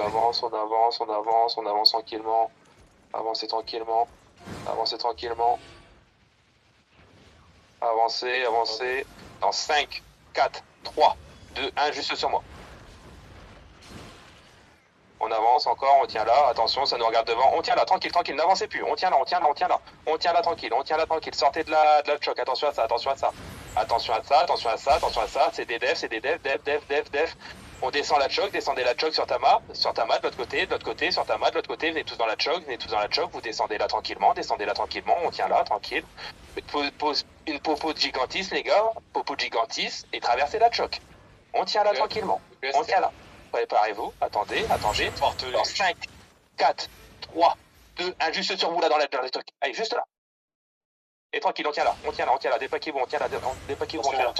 avance, on avance, on avance, on avance tranquillement. Avancez tranquillement. Avancez tranquillement. Avancez, avancez. Dans 5, 4, 3, 2, 1, juste sur moi. On avance encore, on tient là, attention, ça nous regarde devant. On tient là, tranquille, tranquille, n'avancez plus. On tient là, on tient là, on tient là. On tient là, tranquille, on tient là, tranquille. Sortez de la choc, attention à ça, attention à ça. Attention à ça, attention à ça, attention à ça. C'est des devs, dev. On descend la choc, descendez la choc sur ta map de l'autre côté, sur ta map de l'autre côté. Venez tous dans la choc, vous descendez là tranquillement, on tient là, tranquille. Pose une popo de gigantis, les gars, popo de gigantis, et traversez la choc. On tient là tranquillement, on tient là. Préparez-vous, attendez. Dans 5, 4, 3, 2, 1, juste sur vous là dans la truc. Allez, juste là. Et tranquille, on tient là. Dépaquez-vous, on tient là. Dépaquez-vous, on tient là.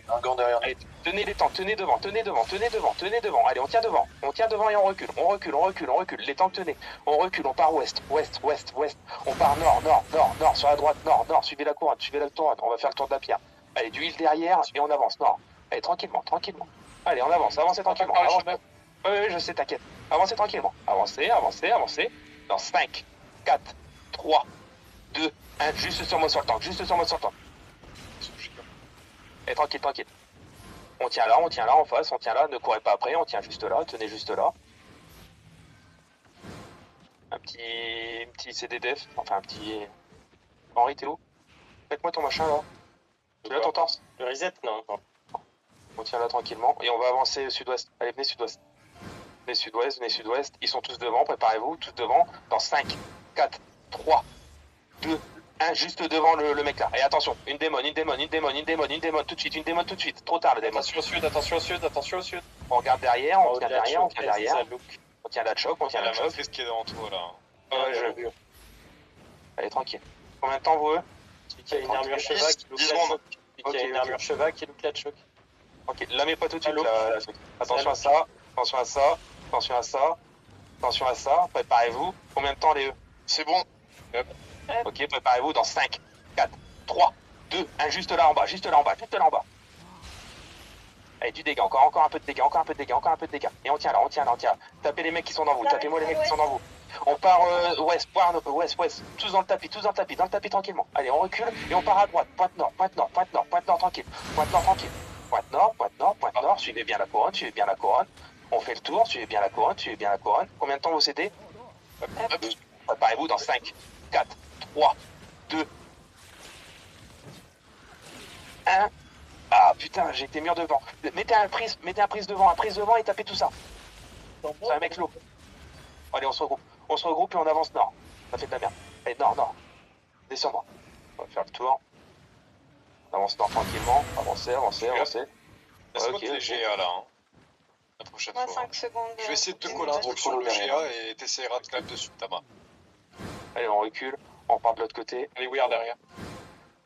Un gant derrière. Allez, tenez les tanks, tenez devant. Allez, on tient devant et on recule. Les tanks tenez. On recule, on part ouest. On part nord, sur la droite, nord. Suivez la couronne. On va faire le tour de la pierre. Allez, du heal derrière et on avance, nord. Allez, tranquillement. Allez, on avance, avancez tranquillement. Oui, je sais, t'inquiète. Avancez tranquillement. Avancez. Dans 5, 4, 3, 2, 1, juste sur moi sur le tank. Et tranquille. On tient là, en face, ne courez pas après, on tient juste là, tenez juste là. Un petit CDDF, enfin un petit... Henri, t'es où? Faites-moi ton machin là. Tu l'as ton torse? Le reset, non. On tient là tranquillement et on va avancer sud-ouest. Allez, venez sud-ouest. Venez sud-ouest. Ils sont tous devant, préparez-vous, tous devant. Dans 5, 4, 3, 2, 1, juste devant le mec là. Et attention, une démon, tout de suite. Trop tard le démon. Attention au sud. On regarde derrière, on tient derrière. On tient la choc, Il y a la matrice qui est devant toi là. Ouais, je vu. Allez, tranquille. Combien de temps vous? Celui qui a une armure cheval qui look la choc. Celui qui a une armure cheval qui look la choc. Ok, la mets pas tout de suite la choc. Attention à ça. Préparez-vous. Combien de temps les E? C'est bon. Ok, préparez-vous dans 5, 4, 3, 2, 1, juste là en bas. Allez, du dégât, encore un peu de dégâts. Et on tient là. Tapez les mecs qui sont dans vous, tapez-moi les mecs qui sont dans vous. On part ouest, tous dans le tapis, tranquillement. Allez, on recule et on part à droite. Pointe nord, tranquille. Pointe nord, suivez bien la couronne. On fait le tour, suivez bien la couronne. Combien de temps vous cédez? Préparez-vous dans 5, 4, 3, 2, 1. Ah putain, j'ai été mur devant. Mettez un prise devant et tapez tout ça. C'est un mec lourd. Allez, on se regroupe et on avance nord. Ça fait de la merde. Allez, nord. Descends-moi. On va faire le tour. On avance nord tranquillement. Avancez. Laisse-moi les GA là. La prochaine fois. 5 secondes. Je vais essayer de te coller un truc sur le GA et t'essayeras de clap dessus de ta main. Allez, on recule. On part de l'autre côté. Allez, we are derrière.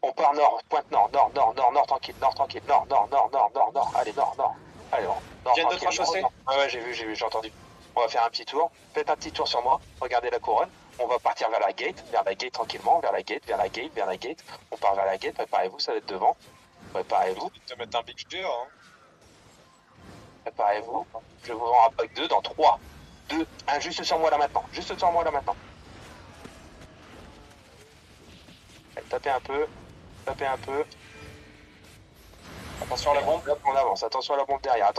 On part nord. Pointe nord, tranquille. Nord. Allez, nord. Allez, nord. Viens de tranchasser. Ouais, j'ai vu, j'ai entendu. On va faire un petit tour. Faites un petit tour sur moi. Regardez la couronne. On va partir vers la gate tranquillement. Vers la gate. On part vers la gate. Préparez-vous, ça va être devant. Préparez-vous. Te mettre un big GA. Hein. Préparez-vous. Je vous rends à pack 2 dans 3, 2, 1. Juste sur moi là maintenant. Allez, tapez un peu. Attention à la bombe. On avance. Attention à la bombe derrière.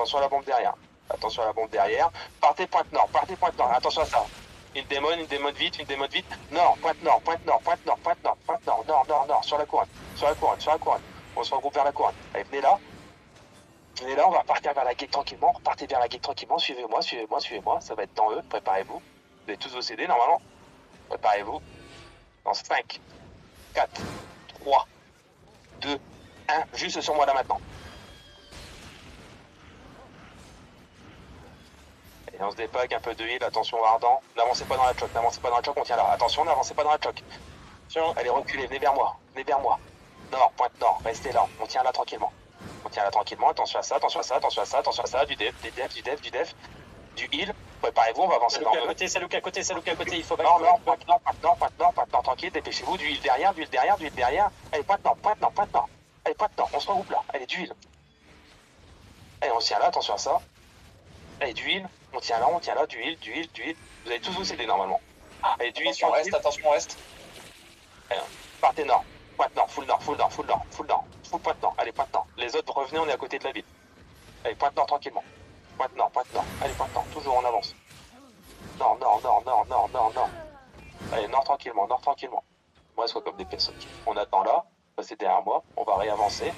Partez pointe nord. Attention à ça. Une démon vite. Nord. Sur la couronne. On se regroupe vers la couronne. Allez, venez là, on va partir vers la gate tranquillement. Suivez-moi. Ça va être dans eux. Préparez-vous. Vous avez tous vos CD normalement. Préparez-vous. Dans 5, 4, 3, 2, 1. Juste sur moi là maintenant. Et on se dépack, un peu de heal, attention ardent. N'avancez pas dans la choc, on tient là. Attention, n'avancez pas dans la choc. Allez, reculez, venez vers moi. Nord, pointe nord, restez là, on tient là tranquillement. Attention à ça, du def, du heal. Préparez-vous, on va avancer dans le... C'est Luke à côté, il faut pas... Non, pointe nord, tranquille, dépêchez-vous, du heal derrière. Allez, pointe nord. On se regroupe là, allez, du heal. Allez, on tient là, attention à ça. Allez, d'huile. On tient là, d'huile. Vous allez tous vous céder normalement. Allez, d'huile sur Attention, reste, attention, reste. Partez nord. Pointe nord, full nord, full pointe nord. Allez, pointe nord. Les autres, revenez, on est à côté de la ville. Allez, pointe nord tranquillement. Pointe nord. Allez, pointe nord, toujours on avance. Nord. Allez, nord tranquillement. Moi, soit comme des personnes. On attend là, passer derrière moi, on va réavancer.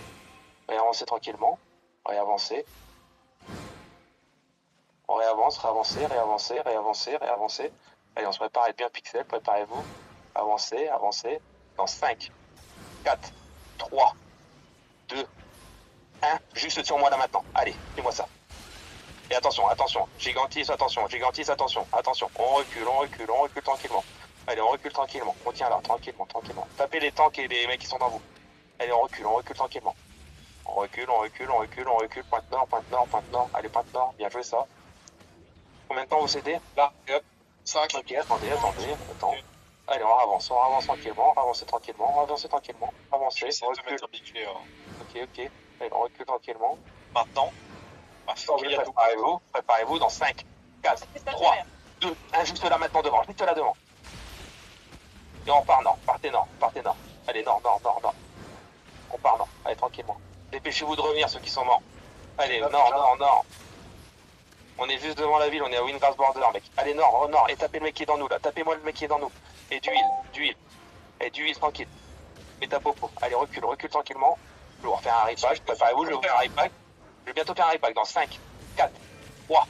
Réavancer tranquillement. Réavancer. On réavancer. Allez, on se prépare à être bien pixel, préparez-vous. Avancez. Dans 5, 4, 3, 2, 1. Juste sur moi là maintenant. Allez, fais-moi ça. Et attention. Gigantise, attention. On recule tranquillement. Allez, on recule tranquillement. On tient là, tranquillement. Tapez les tanks et les mecs qui sont dans vous. Allez, on recule tranquillement. On recule. Pointe nord. Allez, pointe nord. Bien joué ça. Combien de temps vous cédez? Là, hop. 5. Ok, attendez. Allez, on avance tranquillement. Avancez tranquillement. Je vais essayer de te mettre un big clear. Ok. Allez, on recule tranquillement. Maintenant. Préparez-vous dans 5, 4, 3, 2, 1, juste là maintenant devant, Et on part nord, partez nord. Allez, nord. On part nord, allez, tranquillement. Dépêchez-vous de revenir, ceux qui sont morts. Allez, nord. On est juste devant la ville, on est à Windgrass Border, mec. Allez, nord, et tapez le mec qui est dans nous, là. Tapez-moi le mec qui est dans nous. Et d'huile. Et d'huile, tranquille. Et ta popo. Allez, recule tranquillement. Je vais vous refaire un repack, préparez-vous, je vais vous faire un repack. Je vais bientôt faire un repack dans 5, 4, 3,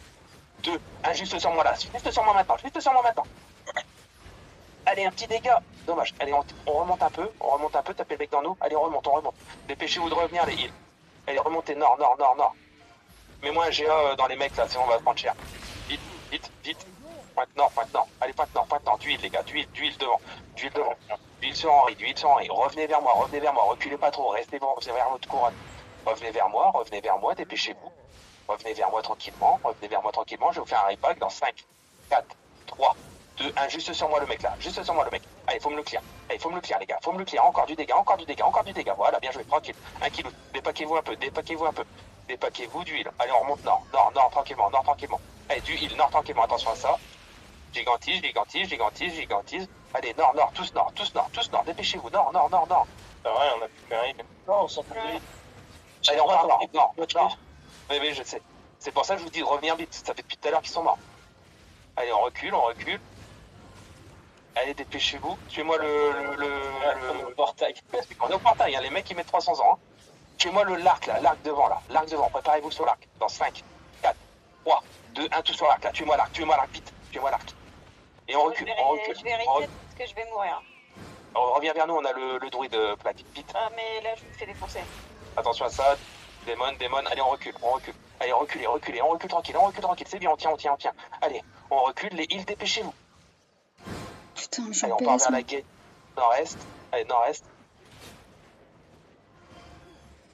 2, 1, juste sur moi là. Juste sur moi maintenant. Allez, un petit dégât. Dommage. Allez, on remonte un peu. Tapez le mec dans nous. Allez, on remonte. Dépêchez-vous de revenir, les heals. Allez, remontez nord. Mets-moi un GA dans les mecs là, sinon on va se prendre cher. Vite. Pointe nord. Allez, pointe nord. D'huile, les gars. D'huile devant. D'huile sur Henri. Revenez vers moi. Reculez pas trop. Restez vers votre couronne. Revenez vers moi. Dépêchez-vous. Revenez vers moi tranquillement. Je vais vous faire un repack dans 5, 4, 3, 2, 1. Juste sur moi le mec là. Allez, faut me le clear. Les gars. Encore du dégât. Voilà, bien joué. Tranquille. 1 kilo. Dépaquez-vous un peu. Dépaquez-vous d'huile. Allez, on remonte nord. Nord tranquillement. Allez, du heal. Nord tranquillement. Attention à ça. Gigantise. Allez, nord. Tous nord. Dépêchez-vous. Nord. C'est vrai, on a plus qu'un heal. Non, on s'en fout. Allez, on repart nord. Oui, je sais. C'est pour ça que je vous dis de revenir vite. Ça fait depuis tout à l'heure qu'ils sont morts. Allez, on recule. Allez, dépêchez-vous. Suivez-moi le portail. On est au portail, hein. Les mecs ils mettent 300 ans. Hein. Suivez-moi l'arc devant. Préparez-vous sur l'arc. Dans 5, 4, 3, 2, 1, tout sur l'arc là. Tuez-moi l'arc, vite. Et on recule. Je vais reset parce que je vais mourir. On revient vers nous, on a le druide plaque. Vite. Ah, mais là, je me fais défoncer. Attention à ça. Démon. Allez, on recule. Allez, reculez. On recule tranquille. C'est bien, on tient. Allez, on recule. Les heals, dépêchez-vous. Putain, je Allez, on part vers la gate. Nord-est. Allez, nord-est.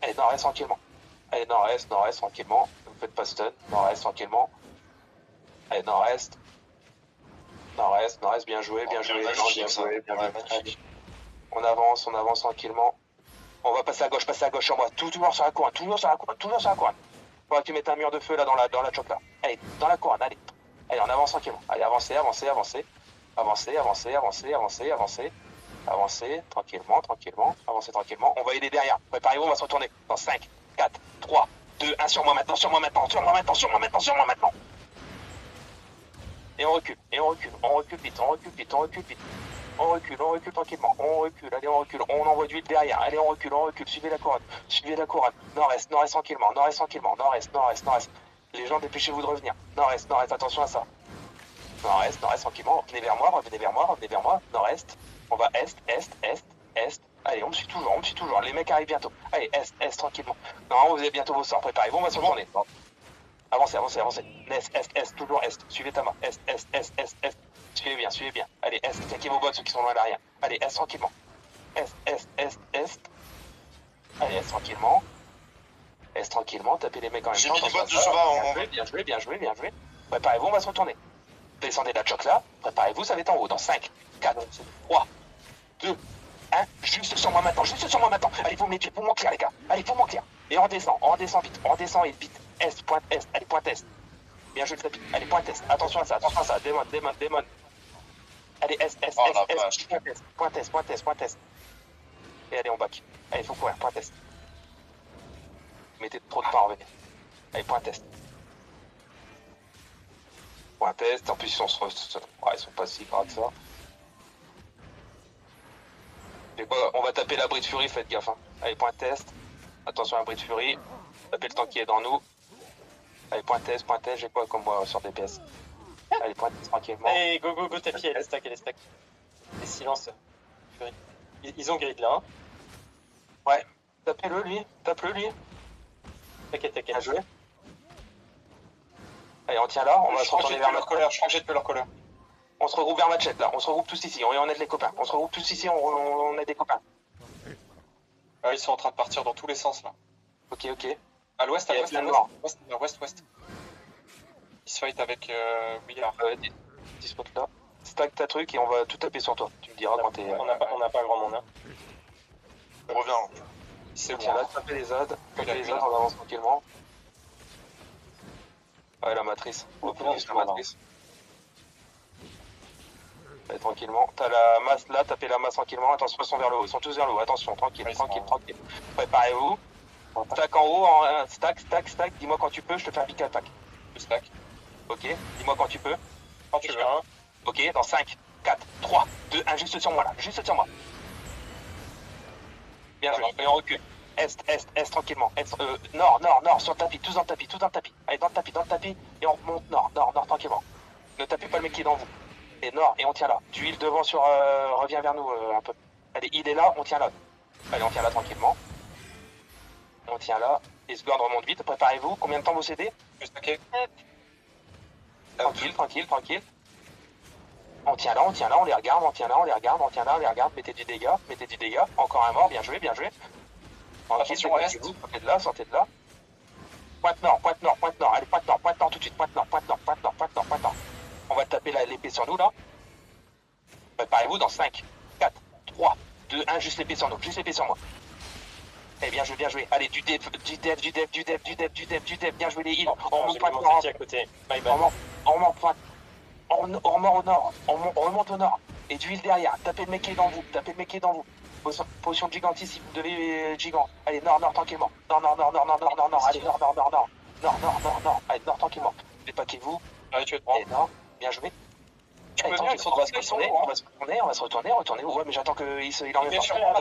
Allez, nord-est tranquillement. Ne me faites pas stun. Nord-est tranquillement. Allez, nord-est, bien joué. On avance tranquillement. On va passer à gauche sur moi. Toujours sur la couronne. Faudra que tu mettes un mur de feu là dans la choc là. Allez, dans la couronne, allez. Allez, on avance tranquillement. Allez, avancez. Tranquillement. On va aider derrière. Préparez-vous, on va se retourner. Dans 5, 4, 3, 2, 1, sur moi maintenant. Et on recule. On recule vite. On recule tranquillement. Allez, on recule. On envoie d'huile derrière. Allez, on recule. Suivez la couronne. Nord-est tranquillement. Nord-est. Les gens, dépêchez-vous de revenir. Nord-est, attention à ça. Nord-est tranquillement. Revenez vers moi. Nord-est. On va est. Allez, on me suit toujours. Les mecs arrivent bientôt. Allez, est tranquillement. Non, vous avez bientôt vos sorts. Préparez-vous, on va se retourner. Avancez. Est, toujours est. Suivez ta main. Est. Suivez bien. Allez, est. Taquez vos bottes, ceux qui sont loin derrière. Allez, est tranquillement. Est. Allez, est tranquillement. Tapez les mecs en même temps. J'ai mis les bottes de cheval. Bien joué. Préparez-vous, on va se retourner. Descendez de la choc là. Préparez-vous, ça va être en haut. Dans 5, 4, 3, 2, 1. Juste sur moi maintenant. Allez, vous me pour m'enclair, les gars. Et on descend vite. Est, pointe est. Allez, pointe est. Bien joué le tapis. Allez, point test. Attention à ça, attention à ça. Démon. Allez, S, Oh, la vache. point test. Et allez, on back. Allez, faut courir, point test. Mettez trop de temps en venir. Allez, point test. Point test, en plus ils sont pas si gras que ça. Et quoi, on va taper l'abri de furie, faites gaffe. Hein. Allez, point test. Attention à l'abri de furie. Tapez le temps qui est dans nous. Allez, point test, j'ai quoi comme moi sur DPS. Allez, point test tranquillement. Allez, go, tapis, elle est stack. Et silence. Ils ont grid là, hein. Ouais, tapez-le lui. T'inquiète. Bien joué. Allez, on tient là, on va se retourner vers notre colère. Je crois que j'ai tué leur colère. On se regroupe vers Machette là, on se regroupe tous ici, on aide les copains. On se regroupe tous ici, on aide les copains. Ah, ils sont en train de partir dans tous les sens là. Ok. À l'ouest, Il y a plein de morts. ouest. Ils se fight avec Willard. Dis spot là. Stack ta truc et on va tout taper sur toi. Tu me diras quand t'es. On n'a pas grand monde, hein. Je reviens. C'est Tiens bon. là, tapez les ZAD, on avance tranquillement. Ouais, la matrice. On focus la matrice. Allez, tranquillement. T'as la masse là, tapez la masse tranquillement. Attention, ils sont vers le haut. Ils sont tous vers le haut. Attention, tranquille. Préparez-vous. Stack en haut, stack. Dis-moi quand tu peux, je te fais un pick attack. Le stack. Ok, dis-moi quand tu peux. Quand tu veux, hein. Ok, dans 5, 4, 3, 2, 1, juste sur moi là. Bien joué. Et on recule. Est, tranquillement. Nord, sur le tapis, tous dans le tapis. Allez, dans le tapis, et on remonte nord, tranquillement. Ne tapez pas le mec qui est dans vous. Et nord, et on tient là. Tu heal devant sur... reviens vers nous un peu. Allez, il est là, on tient là. Allez, on tient là tranquillement. On tient là. Et ce guard remonte vite, préparez-vous. Combien de temps vous cédez? Je stacké. Tranquille. On tient là, on les regarde, mettez du dégât. Encore un mort, bien joué. Tranquille, sortez de là. Pointe nord. Allez, pointe nord tout de suite. Pointe nord. On va taper l'épée sur nous là. Préparez-vous dans 5, 4, 3, 2, 1, juste l'épée sur nous, moi. Eh bien joué. Allez, du dev, bien joué les heals. On remonte pointe nord. À côté. My bad. On remonte pointe. On remonte au nord. On remonte au nord. Et du heal derrière. Tapez le mec qui est dans vous. Potion de gigante ici, vous devez gigant. Allez, nord, tranquillement. Nord. Allez, nord. Allez, nord, tranquillement. Dépaquez-vous. Allez, tu es droit. Et nord, bien joué. Tu peux venir, ils sont on va se droits. on va se retourner. Ouais, mais j'attends qu'il en Bien met sûr, pas.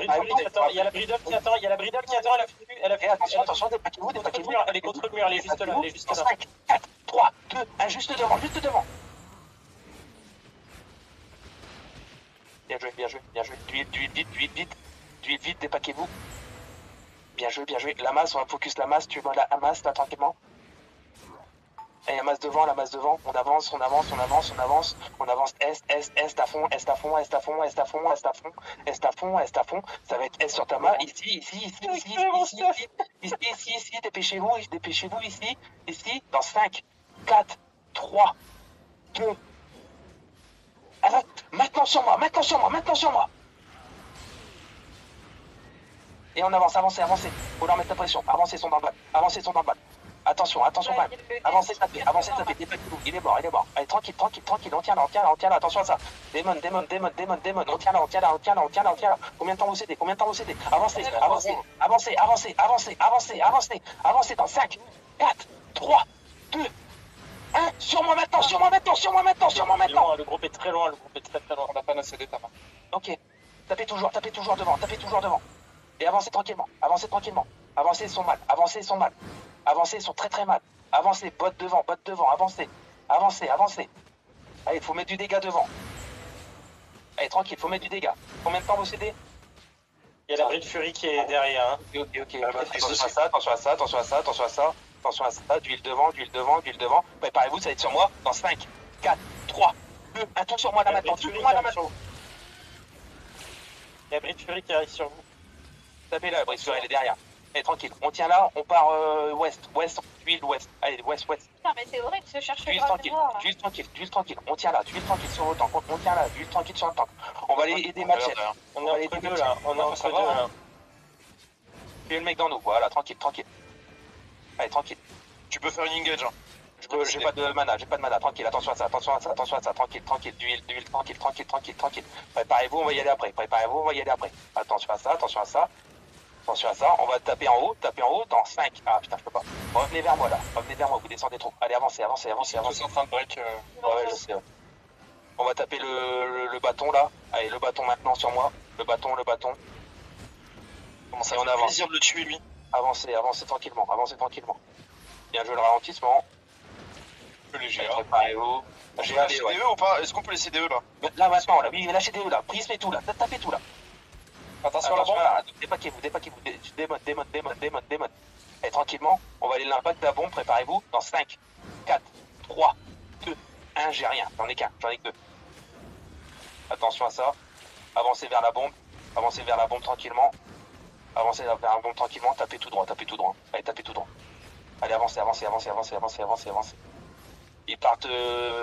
il y a la bridle qui attend, elle a Et attention, dépaquez-vous. Elle est contre le mur, elle est juste là. 5, 4, 3, 2, 1, juste devant. Bien joué. Du heal vite, dépaquez-vous. Bien joué. La masse, on va focus la masse, tu vois la masse là tranquillement. Et la masse devant, on avance, est à fond, ça va être S sur ta main, ici, dépêchez-vous, ici, dans 5, 4, 3, 2, arrête, maintenant sur moi. Et on avance, avancez, faut leur mettre la pression, avancez, sont dans le bal, Attention, balle. Avancez, tapez, dépassez-vous, il est mort. Allez, tranquille, on tient là, attention à ça. Démon, on tient là. Combien de temps vous cédez? Avancez dans 5, 4, 3, 2, 1, sur moi maintenant. Le groupe est très loin, très loin. On n'a pas assez d'état. Ok, tapez toujours devant. Et avancez tranquillement. Avancez, ils sont mal. Avancez, ils sont très mal. Avancez, botte devant, avancez. Allez, il faut mettre du dégât devant. Allez, tranquille, faut mettre du dégât. Combien de temps vous cédez? Il y a la bride furie qui est derrière, hein. Ok. Attention à ça. Du heal devant. Préparez-vous, ça va être sur moi. Dans 5, 4, 3, 2, 1, tout sur moi là maintenant. Il y a la bride furie qui arrive sur vous. Tapez là, Brice, elle est derrière. Allez, tranquille, on tient là, on part ouest, huile ouest. Allez, ouest. Putain, mais c'est horrible de se chercher Huile grave tranquille, dehors. huile tranquille. On tient là, huile tranquille sur le tank. On tient là, huile tranquille sur le tank. On va aller aider Machette. On est entre deux là. Tuez le mec dans nous, voilà, tranquille. Allez, tranquille. Tu peux faire une engage. Hein. J'ai pas de mana, tranquille, attention à ça, tranquille, d'huile, tranquille. Préparez-vous, on va y aller après, Attention à ça, on va taper en haut, dans 5. Ah putain, je peux pas. Revenez vers moi, vous descendez trop. Allez, avancez. Tous en train de break. Ouais, je sais. Ouais. On va taper le bâton là. Allez, le bâton maintenant sur moi. Le bâton. Comment ça Et on fait avance. plaisir de le tuer, lui. Avancez tranquillement. Bien joué le ralentissement. Que les GA. Préparez-vous. J'ai lâché ouais. DE ou pas? Est-ce qu'on peut laisser DE là? Là maintenant, là, oui, lâchez des là, prisme et tout là, tapez tout là. Attention à la bombe. Dépaquez-vous, démode. Et tranquillement, on va aller l'impact de la bombe, préparez-vous, dans 5, 4, 3, 2, 1, j'ai rien, j'en ai qu'un, j'en ai que 2. Attention à ça, avancez vers la bombe tranquillement. Tapez tout droit. Allez, tapez tout droit. Allez, avancez. Ils partent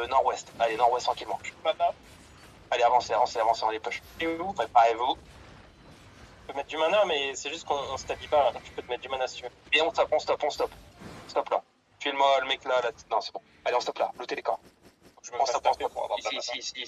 nord-ouest. Allez, nord-ouest tranquillement. Allez, avancez, on les push. Préparez-vous. Tu peux mettre du mana, mais c'est juste qu'on se t'habille pas. Tu peux te mettre du mana si tu veux. Et on stop. Stop là. Tuez-moi le mec là. Non, c'est bon. Allez, on stop là. Lootez les corps. Je me On fasse stop. taper pour avoir de la mana. Ici.